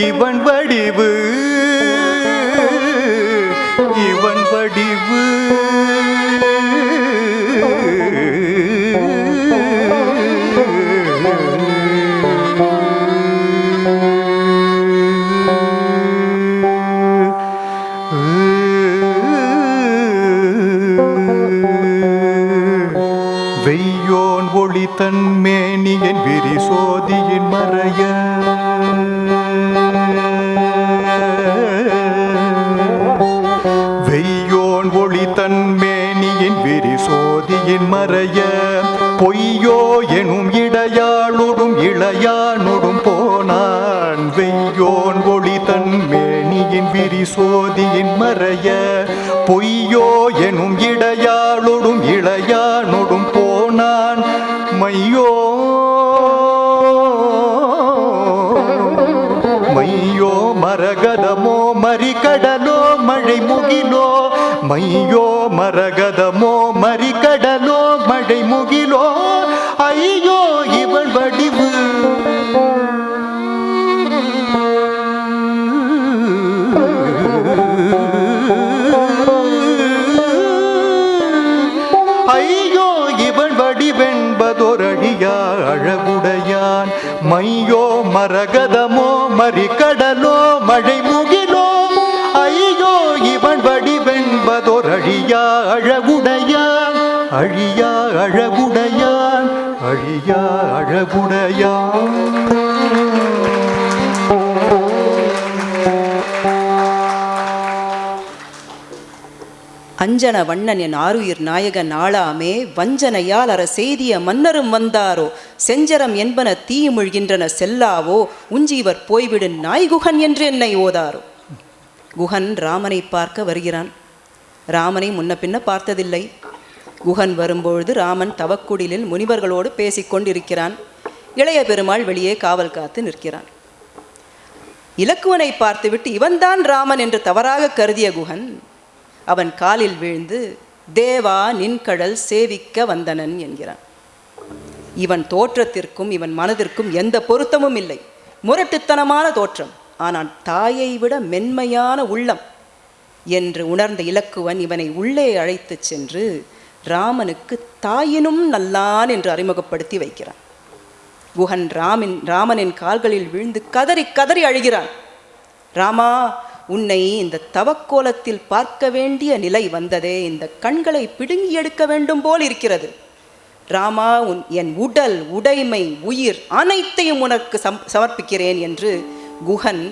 Speaker 3: இவன் வடிவு இவன் வடிவு. வெய்யோன் ஒளி தன்மேனியின் விரிசோதியின் மறைய வெய்யோன் ஒளி தன்மேனியின் விரிசோதியின் மறைய பொய்யோ எனும் இடையாளொடும் இளையானொடும் போனான். வெய்யோன் ஒளி தன்மேனியின் விரிசோதியின் மறைய பொய்யோ எனும் இடையாளொடும் இளையானொடும் போனான். மையோ
Speaker 4: மரகதமோ மறிகடலோ மழை முகிலோ ஐயோ இவள் வடிவு ஐயோ இவள் வடிவென்பதொரழியா அழகுடையான் மையோ மரகதமோ மறிகடலோ மழை முகிலோ ஐயோ இவள் வடிவென்பதொரழியா அழகுடையான் அழியா அழகுடையான் அழியா அழகுடையான்.
Speaker 2: அஞ்சன வண்ணன் என் ஆருயிர் நாயகன் ஆளாமே வஞ்சனையால் அற செய்திய மன்னரும் வந்தாரோ செஞ்சரம் என்பன தீயுமிழ்கின்றன செல்லாவோ உஞ்சீவர் போய்விடு நாய்குகன் என்று என்னை ஓதாரோ. குகன் ராமனை பார்க்க வருகிறான். ராமனை முன்ன பின்ன பார்த்ததில்லை. குகன் வரும்பொழுது ராமன் தவக்குடிலில் முனிவர்களோடு பேசிக்கொண்டிருக்கிறான். இளைய பெருமாள் வெளியே காவல் காத்து நிற்கிறான். இலக்குவனை பார்த்துவிட்டு இவன்தான் ராமன் என்று தவறாக கருதிய குகன் அவன் காலில் வீழ்ந்து தேவா நின்கடல் சேவிக்க வந்தனன் என்கிறான். இவன் தோற்றத்திற்கும் இவன் மனதிற்கும் எந்த பொருத்தமும் இல்லை. முரட்டுத்தனமான தோற்றம், ஆனால் தாயை விட மென்மையான உள்ளம் என்று உணர்ந்த இலக்குவன் இவனை உள்ளே அழைத்துச் சென்று ராமனுக்கு தாயினும் நல்லான் என்று அறிமுகப்படுத்தி வைக்கிறான். குகன் ராமனின் கால்களில் விழுந்து கதறி கதறி அழுகிறான். ராமா, உன்னை இந்த தவக்கோலத்தில் பார்க்க வேண்டிய நிலை வந்ததே, இந்த கண்களை பிடுங்கி எடுக்க வேண்டும் போல் இருக்கிறது. ராமா, என் உடல் உடைமை உயிர் அனைத்தையும் உனக்கு சமர்ப்பிக்கிறேன் என்று குகன்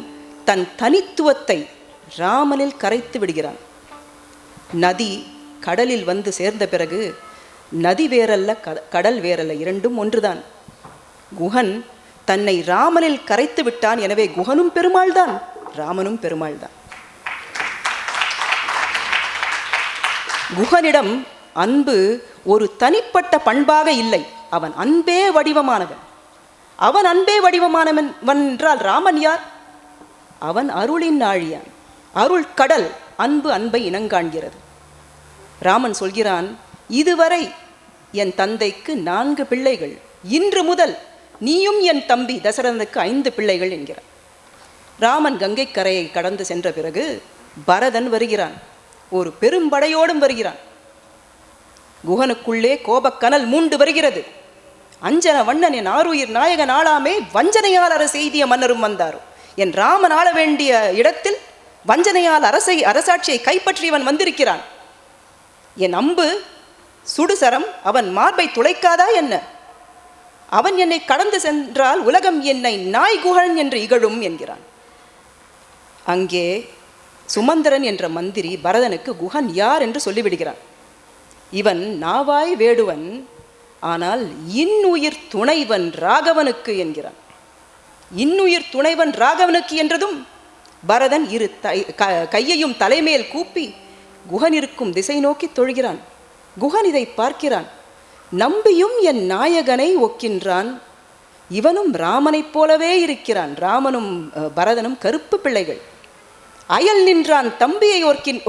Speaker 2: தன் தனித்துவத்தை ராமனில் கரைத்து விடுகிறான். நதி கடலில் வந்து சேர்ந்த பிறகு நதி வேறல்ல கடல் வேறல்ல, இரண்டும் ஒன்றுதான். குகன் தன்னை ராமனில் கரைத்து விட்டான். எனவே குகனும் பெருமாள் தான், ராமனும் பெருமாள் தான். குகனிடம் அன்பு ஒரு தனிப்பட்ட பண்பாக இல்லை. அவன் அன்பே வடிவமானவன். அவன் அன்பே வடிவமானவன் என்றால் ராமன் யார்? அவன் அருளின் ஆழியான், அருள் கடல். அன்பு அன்பை இனங்காண்கிறது. ராமன் சொல்கிறான், இதுவரை என் தந்தைக்கு 4 பிள்ளைகள், இன்று முதல் நீயும் என் தம்பி தசரதனுக்கு 5 பிள்ளைகள் என்கிறான். ராமன் கங்கை கரையை கடந்து சென்ற பிறகு பரதன் வருகிறான். ஒரு பெரும்படையோடும் வருகிறான். குகனுக்குள்ளே கோபக்கனல் மூண்டு வருகிறது. அஞ்சன வண்ணன் என் ஆருயிர் நாயகன் ஆளாமே வஞ்சனையால் அற செய்திய மன்னரும் வந்தாரோ. என் ராமன் ஆள வேண்டிய இடத்தில் வஞ்சனையால் அரசாட்சியை கைப்பற்றியவன் வந்திருக்கிறான். என் அம்பு சுடுசரம் அவன் மார்பை துளைக்காதா என்ன? அவன் என்னை கடந்து சென்றால் உலகம் என்னை நாய்குகன் என்று இகழும் என்கிறான். அங்கே சுமந்திரன் என்ற மந்திரி பரதனுக்கு குகன் யார் என்று சொல்லிவிடுகிறான். இவன் நாவாய் வேடுவன், ஆனால் இன்னுயிர் துணைவன் ராகவனுக்கு என்கிறான். இன்னுயிர் துணைவன் ராகவனுக்கு என்றதும் பரதன் இரு கையையும் தலைமேல் கூப்பி குகன் இருக்கும் திசை நோக்கி தொழுகிறான். குகன் இதை பார்க்கிறான். நம்பியும் என் நாயகனை ஒக்கின்றான். இவனும் ராமனைப் போலவே இருக்கிறான். ராமனும் பரதனும் கருப்பு பிள்ளைகள். அயல் நின்றான், தம்பியை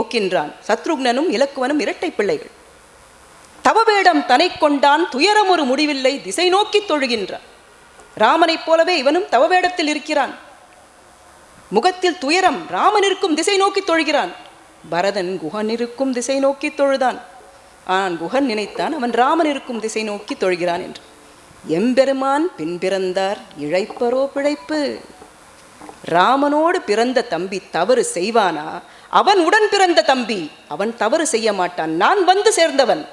Speaker 2: ஒக்கின்றான். சத்ருக்னனும் இலக்குவனும் இரட்டை பிள்ளைகள். தவவேடம் தனை கொண்டான், துயரம் ஒரு முடிவில்லை, திசை நோக்கி தொழுகின்றான். ராமனைப் போலவே இவனும் தவவேடத்தில் இருக்கிறான். முகத்தில் துயரம், ராமன் இருக்கும் திசை நோக்கி தொழுகிறான். பரதன் குகன் இருக்கும் திசை நோக்கி தொழுதான். ஆனால் குகன் நினைத்தான் அவன் ராமன் இருக்கும் திசை நோக்கி தொழுகிறான் என்று. எம்பெருமான் பின் பிறந்தார், இழைப்பரோ பிழைப்பு. ராமனோடு பிறந்த தம்பி தவறு செய்வானா? அவன் உடன் பிறந்த தம்பி அவன் தவறு செய்ய மாட்டான். நான் வந்து சேர்ந்தவன்,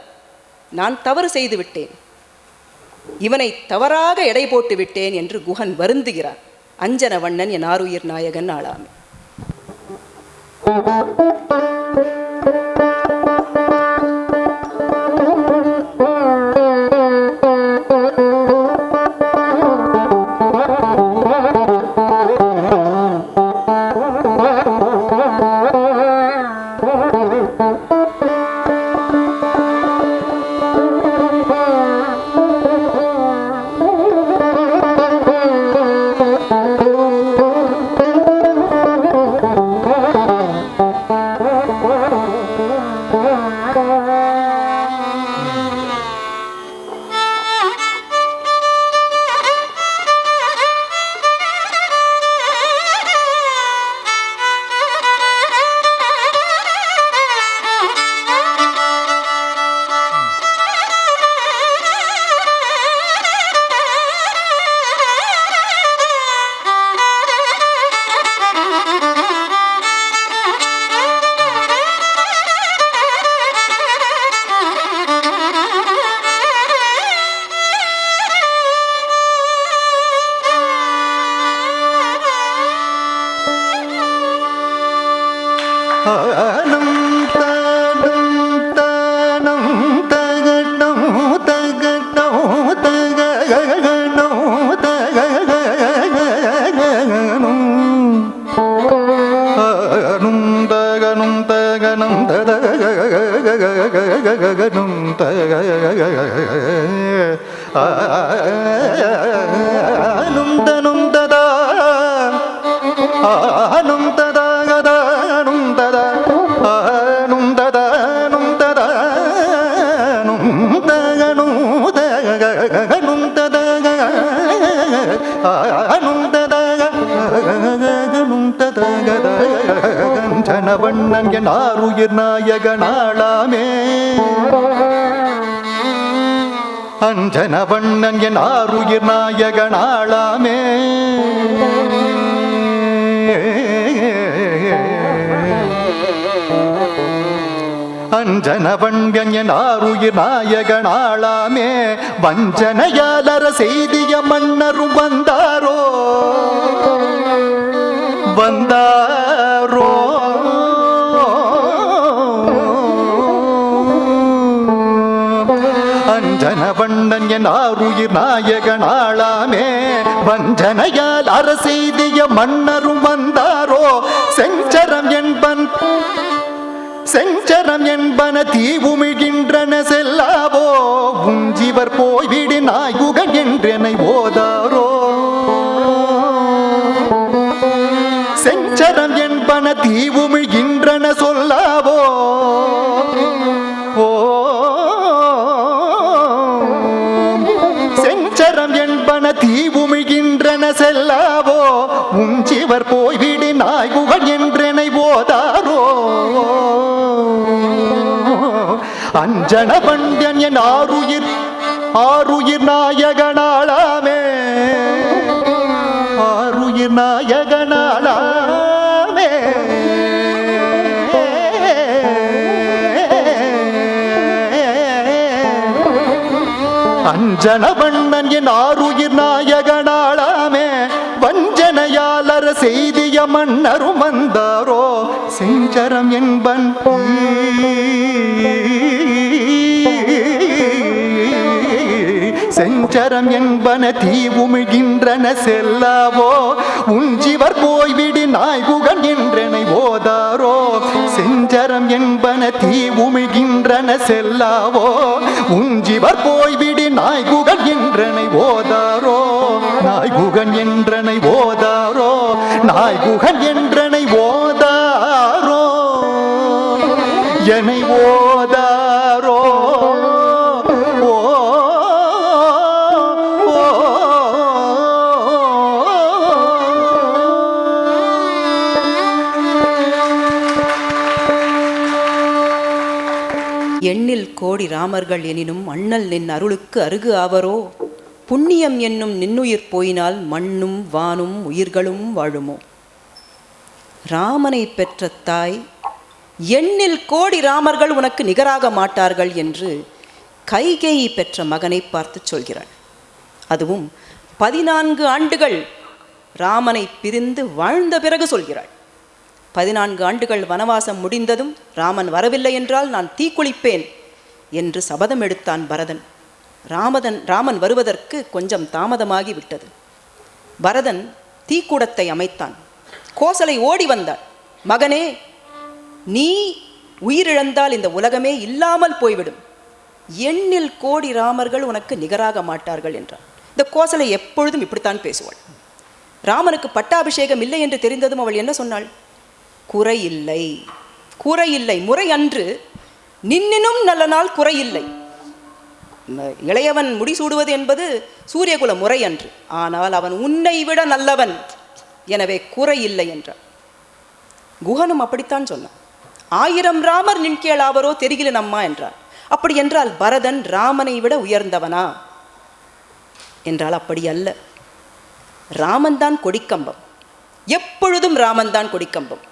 Speaker 2: நான் தவறு செய்து விட்டேன், இவனை தவறாக எடை போட்டு விட்டேன் என்று குகன் வருந்துகிறான். அஞ்சன வண்ணன் என் ஆருயிர் நாயகன் ஆளாமே.
Speaker 4: ஜனவண்ணன் என் ஆருயிர் நாயகனாளாமே அஞ்சனவண்ணன் என் ஆருயிர் நாயகனாளாமே அஞ்சனவண்ணன் என் ஆருயிர் நாயகனாளாமே வஞ்சனையாளர செய்திய மன்னரும் வந்தாரோ வந்தாரோ அஞ்சனவண்ணன் என் ஆருயிர் நாயகனாளாமே வஞ்சனையால் அரசெய்திய மன்னரும் வந்தாரோ செஞ்சரம் என்பன தீவுமிழ்கின்றன செல்லாவோ உஞ்சிவர் போய்விடு நாய்குகன் என்றெனை ஓதாரோ செஞ்சரம் என்பன தீவுமிழ்கின்றன சொல்லாவோ ஓ செஞ்சரம் என்பன தீவுமிழ்கின்றன செல்லாவோ உஞ்சிவர் போய்விடு நாய்குகன் என்றெனை ஓதாரோ அஞ்சன பண்டன் என் ஆருயிர் நாயகனாளாமே ஆருயிர் நாயகனாளாமே அஞ்சன வண்ணன் என் ஆருயிர் நாயகனாளாமே வஞ்சனையாளர் செய்திய மன்னரும் வந்தாரோ செஞ்சரம் என்பன் செஞ்சரம் என்பன தீவுமிழ்கின்றன செல்லாவோ உஞ்சிவர் போய்விடு நாய்குகன் என்றெனை ஓதாரோ செஞ்சரம் என்பன தீவுமிழ்கின்றன செல்லாவோ உஞ்சிவர் போய்விடு நாய்குகன் என்றெனை ஓதாரோ நாய்குகன் என்றனை ஓதாரோ நாய்குகன் என்றனை ஓதாரோ என்னை ஓதாரோ
Speaker 2: எண்ணில் கோடி ராமர்கள் எனினும் அண்ணல் நின் அருளுக்கு அருகு ஆவரோ புண்ணியம் என்னும் நின்னுயிர் போயினால் மண்ணும் வானும் உயிர்களும் வாழுமோ. ராமனை பெற்ற தாய் எண்ணில் கோடி ராமர்கள் உனக்கு நிகராக மாட்டார்கள் என்று கைகேயி பெற்ற மகனை பார்த்து சொல்கிறாள். அதுவும் 14 ஆண்டுகள் ராமனை பிரிந்து வாழ்ந்த பிறகு சொல்கிறாள். 14 ஆண்டுகள் வனவாசம் முடிந்ததும் ராமன் வரவில்லை என்றால் நான் தீக்குளிப்பேன் என்று சபதம் எடுத்தான் பரதன். ராமன் வருவதற்கு கொஞ்சம் தாமதமாகி விட்டது. பரதன் தீக்கூடத்தை அமைத்தான். கோசலை ஓடி வந்தாள். மகனே, நீ உயிரிழந்தால் இந்த உலகமே இல்லாமல் போய்விடும். எண்ணில் கோடி ராமர்கள் உனக்கு நிகராக மாட்டார்கள் என்றான். இந்த கோசலை எப்பொழுதும் இப்படித்தான் பேசுவாள். ராமனுக்கு பட்டாபிஷேகம் இல்லை என்று தெரிந்ததும் அவள் என்ன சொன்னாள்? குறையில்லை, குறையில்லை, முறை அன்று நின்னினும் நல்ல நாள் குறையில்லை. இளையவன் முடிசூடுவது என்பது சூரியகுல முறை அன்று. ஆனால் அவன் உன்னை விட நல்லவன், எனவே குறையில்லை என்றான். குஹனும் அப்படித்தான் சொன்னான். 1000 ராமர் நின்கேளாவரோ தெரிகில நம்மா என்றார். அப்படி என்றால் பரதன் ராமனை விட உயர்ந்தவனா என்றால் அப்படி அல்ல. ராமன்தான் கொடிக்கம்பம், எப்பொழுதும் ராமன்தான் கொடிக்கம்பம்.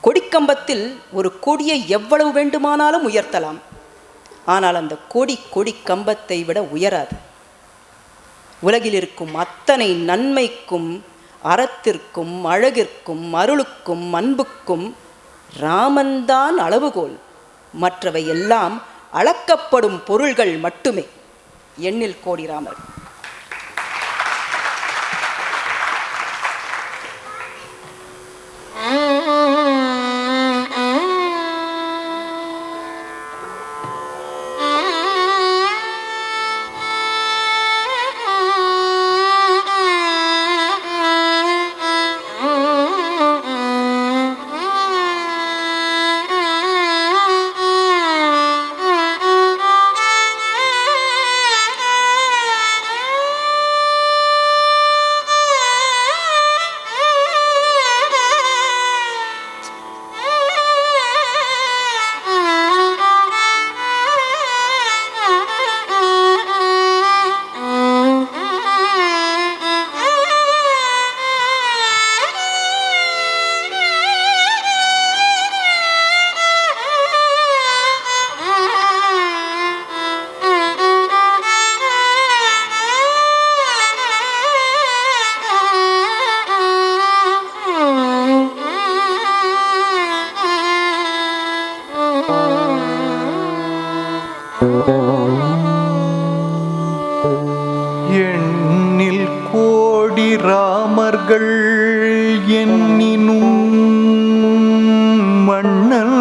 Speaker 2: கொடிக்கம்பத்தில் ஒரு கொடியை எவ்வளவு வேண்டுமானாலும் உயர்த்தலாம். ஆனால் அந்த கொடி கம்பத்தை விட உயராது. உலகில் இருக்கும் அத்தனை நன்மைக்கும் அறத்திற்கும் அழகிற்கும் அருளுக்கும் அன்புக்கும் ராமன்தான் அளவுகோல். மற்றவை எல்லாம் அளக்கப்படும் பொருள்கள் மட்டுமே. எண்ணில் கோடி ராமர்.
Speaker 4: எண்ணில் கோடி ராமர்கள் எண்ணினும் மன்னன்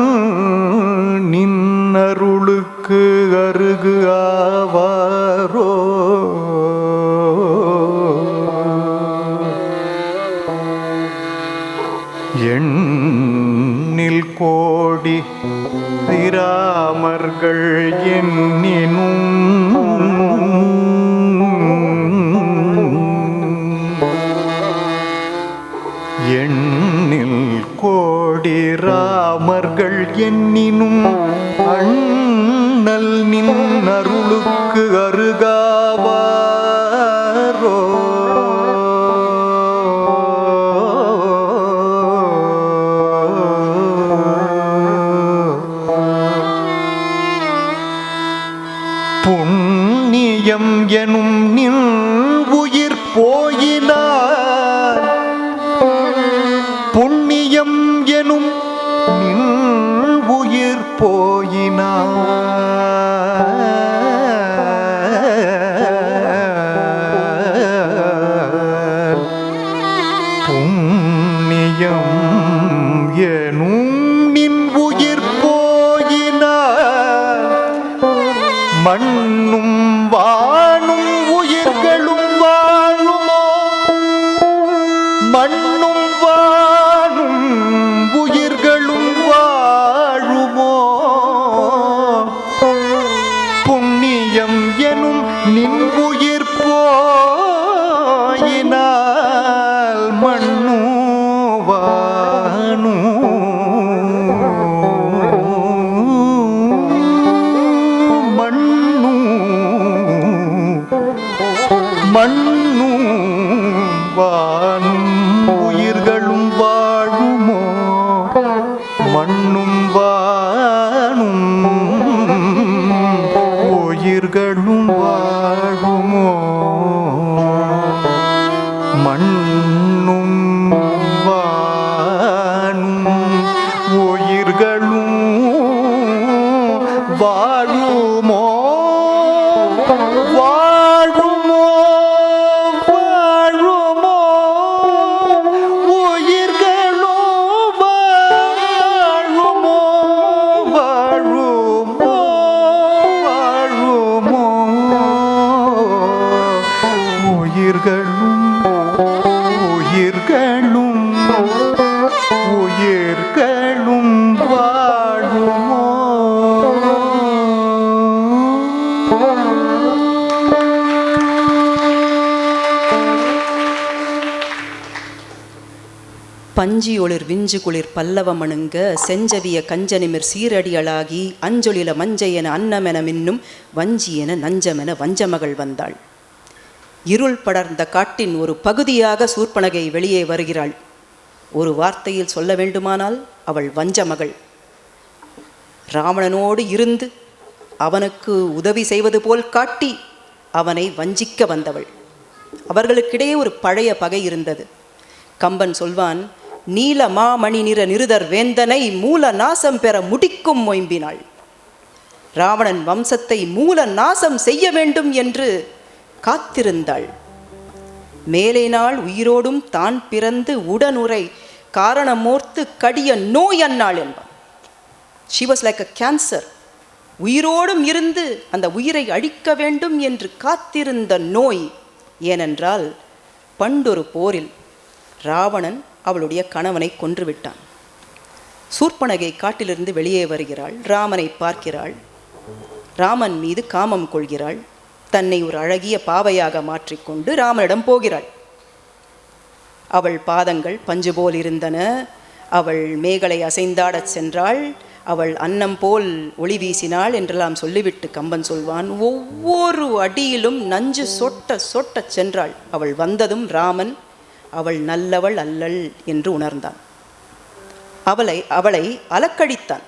Speaker 4: நின்னருளுக்கு அருகு ஆவாரோ. எண்ணில் கோடி ராமர்கள் எண்ணினும் எண்ணில் கோடி ராமர்கள் எண்ணினும் அண்ணல் நின் அருளுக்கு அருகாவாரோ. புண்ணியம் எனும் நின் உயிர் போயினார், புண்ணியம் எனும் நின் உயிர் போயினார், புண்ணியம் எனும் நின் உயிர் போயினார், மண்ணும் வானும் உயிர்களும் வாழுமோ, மண்ணும் வானும் உயிர்களும் வாழுமோ, புண்ணியம் எனும் நின் உயிர் போயினால் மண்ணும் வானும் மண்ணும் வானும் உயிர்களும் வாழுமோ, மண்ணும் வானும் உயிர்களும் வாழுமோ, மண்ணும் வானும் உயிர்களும் வாழுமோ, வாழுமோ, வாழுமோ, உயிர்களும் வாழுமோ, வாழுமோ, வாழுமோ, உயிர்களும் உயிர்களும் உயிர்களும் வாழுமோ.
Speaker 2: பஞ்சியொளிர் விஞ்சு குளிர் பல்லவமணுங்க செஞ்சவிய கஞ்சனிமிர் சீரடியளாகி அஞ்சொலில மஞ்சையென அன்னமென மின்னும் வஞ்சியென நஞ்சமென வஞ்சமகள் வந்தாள். இருள் படர்ந்த காட்டின் ஒரு பகுதியாக சூர்ப்பனகை வெளியே வருகிறாள். ஒரு வார்த்தையில் சொல்ல வேண்டுமானால் அவள் வஞ்சமகள். ராவணனோடு இருந்து அவனுக்கு உதவி செய்வது போல் காட்டி அவனை வஞ்சிக்க வந்தவள். அவர்களுக்கிடையே ஒரு பழைய பகை இருந்தது. கம்பன் சொல்வான், நீல மாமணி நிற நிருதர் வேந்தனை மூல நாசம் பெற முடிக்கும் மொயம்பினாள். ராவணன் வம்சத்தை மூல நாசம் செய்ய வேண்டும் என்று காத்திருந்தாள். மேலே நாள் உயிரோடும் தான் பிறந்து உடனுரை காரணமோர்த்து கடிய நோய் அன்னாள் என்பான். She was like a cancer. உயிரோடும் இருந்து அந்த உயிரை அழிக்க வேண்டும் என்று காத்திருந்த நோய். ஏனென்றால் பண்டொரு போரில் ராவணன் அவளுடைய கணவனை கொன்றுவிட்டான். சூர்ப்பனகை காட்டிலிருந்து வெளியே வருகிறாள். ராமனை பார்க்கிறாள். ராமன் மீது காமம் கொள்கிறாள். தன்னை ஒரு அழகிய பாவையாக மாற்றிக்கொண்டு ராமனிடம் போகிறாள். அவள் பாதங்கள் பஞ்சு போல் இருந்தன. அவள் மேகலை அசைந்தாடச் சென்றாள். அவள் அன்னம் போல் ஒளி வீசினாள் என்றெல்லாம் சொல்லிவிட்டு கம்பன் சொல்வான், ஒவ்வொரு அடியிலும் நஞ்சு சொட்ட சொட்ட சென்றாள். அவள் வந்ததும் ராமன் அவள் நல்லவள் அல்லள் என்று உணர்ந்தான். அவளை அலக்கழித்தான்,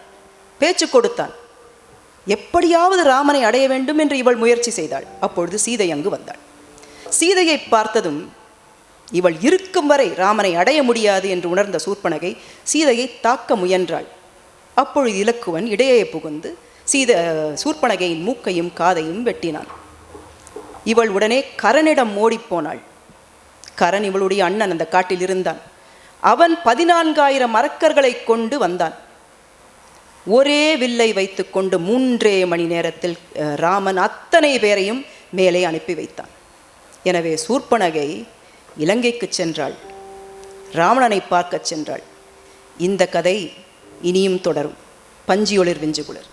Speaker 2: பேச்சு கொடுத்தான். எப்படியாவது ராமனை அடைய வேண்டும் என்று இவள் முயற்சி செய்தாள். அப்பொழுது சீதை அங்கு வந்தாள். சீதையை பார்த்ததும் இவள் இருக்கும் வரை ராமனை அடைய முடியாது என்று உணர்ந்த சூர்ப்பனகை சீதையை தாக்க முயன்றாள். அப்பொழுது இலக்குவன் இடையே புகுந்து சூர்ப்பனகையின் மூக்கையும் காதையும் வெட்டினான். இவள் உடனே கரனிடம் ஓடிப்போனாள். கரன் இவளுடைய அண்ணன் அந்த காட்டில் இருந்தான். அவன் 14,000 அரக்கர்களை கொண்டு வந்தான். ஒரே வில்லை வைத்து கொண்டு 3 மணி நேரத்தில் ராமன் அத்தனை பேரையும் மேலே அனுப்பி வைத்தான். எனவே சூர்ப்பனகை இலங்கைக்கு சென்றாள், ராவணனை பார்க்க சென்றாள். இந்த கதை இனியும் தொடரும். பஞ்சியொளிர் விஞ்சுகுளிர்.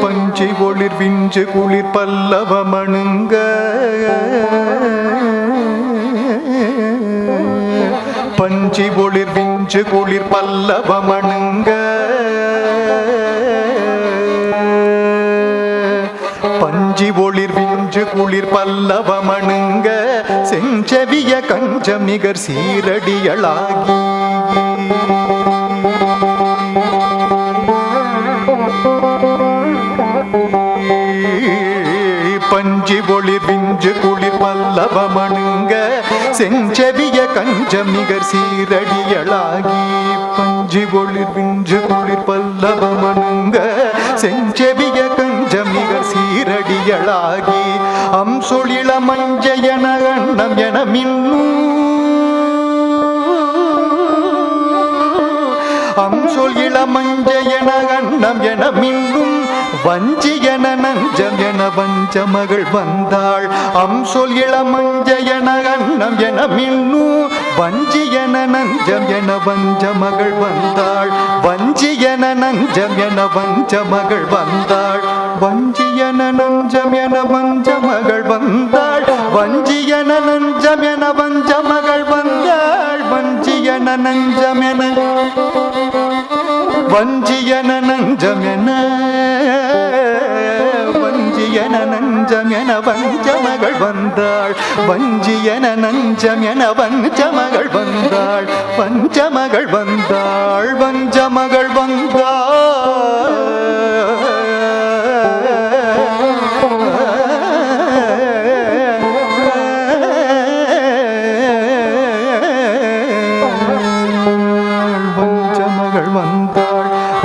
Speaker 4: பஞ்சி ஒளிர் விஞ்சு குளிர் பல்லவமணுங்க பஞ்சி ஒளிர் விஞ்சு குளிர் பல்லவமணுங்க பஞ்சி ஒளிர் விஞ்சு குளிர் பல்லவமணுங்க செஞ்செவிய கஞ்சமிகர் சீரடியளாகி பஞ்சி ஒளிர் விஞ்சு குளிர் பல்லவமணுங்க செஞ்செவிய கஞ்சமிகர் சீரடியளாகி பஞ்சி ஒளிர் விஞ்சு குளிர் பல்லவமணுங்க செஞ்செவிய கஞ்சமிகர் சீரடியளாகி அம்சொழிள மஞ்சயன அண்ணம் என மின்னும் அம்சொல் இளமஞ்சயன அண்ணம் என மின்னும் வஞ்சியன நஞ்சம் என வஞ்ச மகள் வந்தாள் அம்சொல் இளமஞ்சயன அண்ணம் என மின்னும் வஞ்சியன நஞ்சம் என வஞ்ச மகள் வந்தாள் வஞ்சியன நஞ்சம் என வஞ்ச மகள் வந்தாள் வஞ்சியன நஞ்சம் என வஞ்ச மகள் வந்தாள் வஞ்சியன நஞ்சம் என வஞ்ச மகள் வந்தாள் வஞ்சியன நஞ்சம் என வஞ்சியன நஞ்சம் என வஞ்சியன நஞ்சம் என வஞ்ச மகள் வந்தாள் வஞ்சியன நஞ்சம் என வஞ்ச மகள் வந்தாள் வஞ்ச மகள் வந்தாள் வஞ்ச மகள்